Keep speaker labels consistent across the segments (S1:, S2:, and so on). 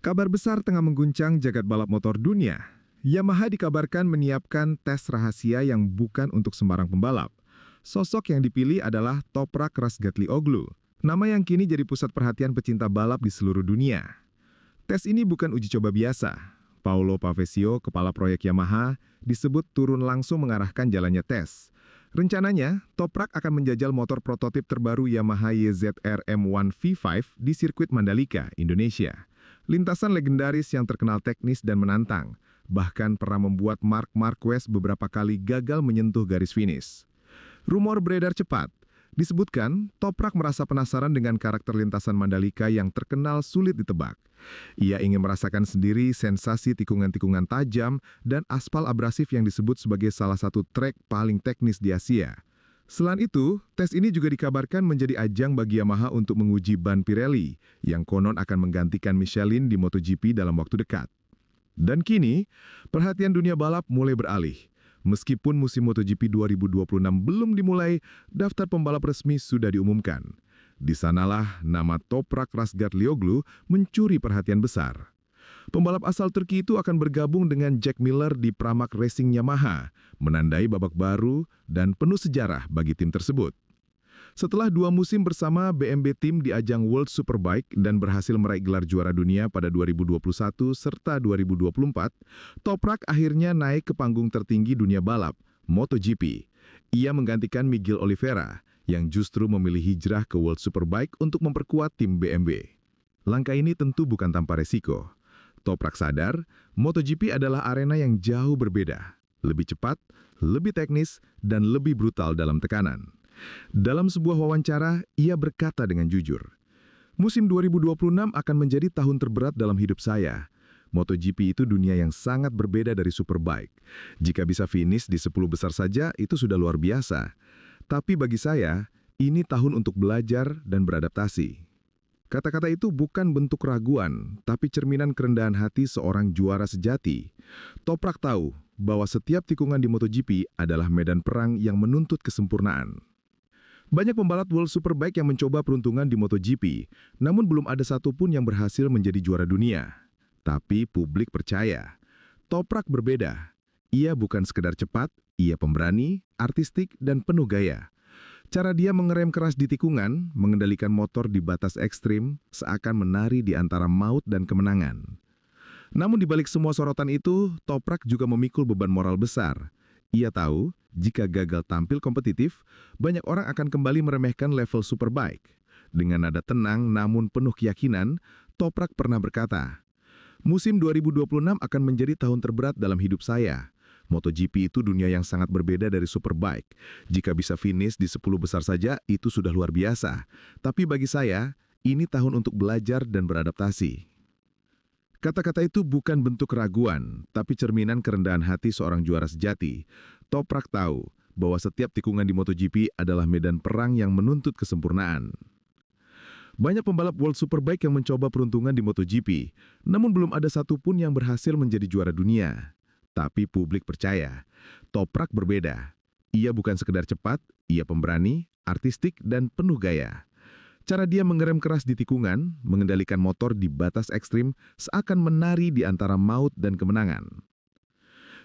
S1: Kabar besar tengah mengguncang jagat balap motor dunia. Yamaha dikabarkan menyiapkan tes rahasia yang bukan untuk sembarang pembalap. Sosok yang dipilih adalah Toprak Razgatlioglu, nama yang kini jadi pusat perhatian pecinta balap di seluruh dunia. Tes ini bukan uji coba biasa. Paolo Pavesio, kepala proyek Yamaha, disebut turun langsung mengarahkan jalannya tes. Rencananya, Toprak akan menjajal motor prototip terbaru Yamaha YZR M1 V5 di sirkuit Mandalika, Indonesia. Lintasan legendaris yang terkenal teknis dan menantang, bahkan pernah membuat Marc Marquez beberapa kali gagal menyentuh garis finish. Rumor beredar cepat. Disebutkan, Toprak merasa penasaran dengan karakter lintasan Mandalika yang terkenal sulit ditebak. Ia ingin merasakan sendiri sensasi tikungan-tikungan tajam dan aspal abrasif yang disebut sebagai salah satu trek paling teknis di Asia. Selain itu, tes ini juga dikabarkan menjadi ajang bagi Yamaha untuk menguji ban Pirelli, yang konon akan menggantikan Michelin di MotoGP dalam waktu dekat. Dan kini, perhatian dunia balap mulai beralih. Meskipun musim MotoGP 2026 belum dimulai, daftar pembalap resmi sudah diumumkan. Di sanalah nama Toprak Razgatlioglu mencuri perhatian besar. Pembalap asal Turki itu akan bergabung dengan Jack Miller di Pramac Racing Yamaha, menandai babak baru dan penuh sejarah bagi tim tersebut. Setelah 2 musim bersama BMW Team di ajang World Superbike dan berhasil meraih gelar juara dunia pada 2021 serta 2024, Toprak akhirnya naik ke panggung tertinggi dunia balap, MotoGP. Ia menggantikan Miguel Oliveira, yang justru memilih hijrah ke World Superbike untuk memperkuat tim BMW. Langkah ini tentu bukan tanpa resiko. Toprak sadar, MotoGP adalah arena yang jauh berbeda, lebih cepat, lebih teknis, dan lebih brutal dalam tekanan. Dalam sebuah wawancara, ia berkata dengan jujur, "Musim 2026 akan menjadi tahun terberat dalam hidup saya. MotoGP itu dunia yang sangat berbeda dari Superbike. Jika bisa finish di 10 besar saja, itu sudah luar biasa. Tapi bagi saya, ini tahun untuk belajar dan beradaptasi." Kata-kata itu bukan bentuk keraguan, tapi cerminan kerendahan hati seorang juara sejati. Toprak tahu bahwa setiap tikungan di MotoGP adalah medan perang yang menuntut kesempurnaan. Banyak pembalap World Superbike yang mencoba peruntungan di MotoGP, namun belum ada satupun yang berhasil menjadi juara dunia. Tapi publik percaya, Toprak berbeda. Ia bukan sekedar cepat, ia pemberani, artistik, dan penuh gaya. Cara dia mengerem keras di tikungan, mengendalikan motor di batas ekstrim, seakan menari di antara maut dan kemenangan. Namun di balik semua sorotan itu, Toprak juga memikul beban moral besar. Ia tahu, jika gagal tampil kompetitif, banyak orang akan kembali meremehkan level Superbike. Dengan nada tenang namun penuh keyakinan, Toprak pernah berkata, "Musim 2026 akan menjadi tahun terberat dalam hidup saya. MotoGP itu dunia yang sangat berbeda dari Superbike. Jika bisa finish di 10 besar saja, itu sudah luar biasa. Tapi bagi saya, ini tahun untuk belajar dan beradaptasi." Kata-kata itu bukan bentuk keraguan, tapi cerminan kerendahan hati seorang juara sejati. Toprak tahu bahwa setiap tikungan di MotoGP adalah medan perang yang menuntut kesempurnaan. Banyak pembalap World Superbike yang mencoba peruntungan di MotoGP, namun belum ada satupun yang berhasil menjadi juara dunia. Tapi publik percaya, Toprak berbeda. Ia bukan sekedar cepat, ia pemberani, artistik, dan penuh gaya. Cara dia mengerem keras di tikungan, mengendalikan motor di batas ekstrim, seakan menari di antara maut dan kemenangan.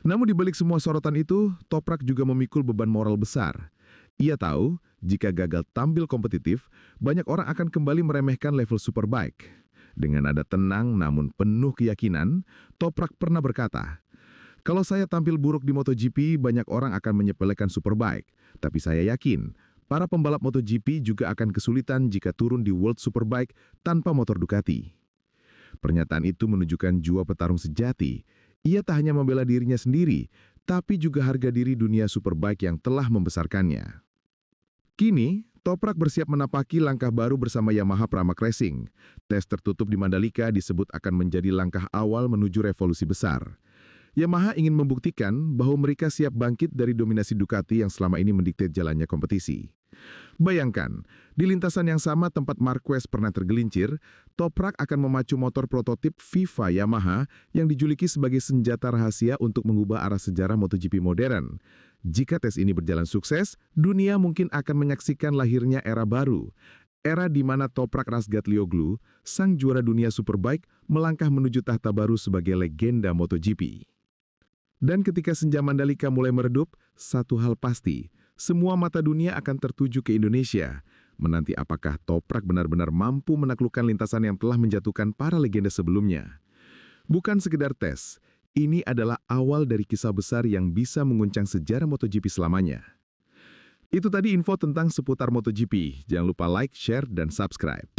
S1: Namun di balik semua sorotan itu, Toprak juga memikul beban moral besar. Ia tahu, jika gagal tampil kompetitif, banyak orang akan kembali meremehkan level Superbike. Dengan nada tenang namun penuh keyakinan, Toprak pernah berkata, "Kalau saya tampil buruk di MotoGP, banyak orang akan menyepelekan Superbike. Tapi saya yakin, para pembalap MotoGP juga akan kesulitan jika turun di World Superbike tanpa motor Ducati." Pernyataan itu menunjukkan jiwa petarung sejati. Ia tak hanya membela dirinya sendiri, tapi juga harga diri dunia Superbike yang telah membesarkannya. Kini, Toprak bersiap menapaki langkah baru bersama Yamaha Pramac Racing. Tes tertutup di Mandalika disebut akan menjadi langkah awal menuju revolusi besar. Yamaha ingin membuktikan bahwa mereka siap bangkit dari dominasi Ducati yang selama ini mendikte jalannya kompetisi. Bayangkan, di lintasan yang sama tempat Marquez pernah tergelincir, Toprak akan memacu motor prototip V5 Yamaha yang dijuluki sebagai senjata rahasia untuk mengubah arah sejarah MotoGP modern. Jika tes ini berjalan sukses, dunia mungkin akan menyaksikan lahirnya era baru. Era di mana Toprak Razgatlioglu, sang juara dunia Superbike, melangkah menuju tahta baru sebagai legenda MotoGP. Dan ketika senja Mandalika mulai meredup, satu hal pasti, semua mata dunia akan tertuju ke Indonesia, menanti apakah Toprak benar-benar mampu menaklukkan lintasan yang telah menjatuhkan para legenda sebelumnya. Bukan sekedar tes, ini adalah awal dari kisah besar yang bisa menguncang sejarah MotoGP selamanya. Itu tadi info tentang seputar MotoGP. Jangan lupa like, share, dan subscribe.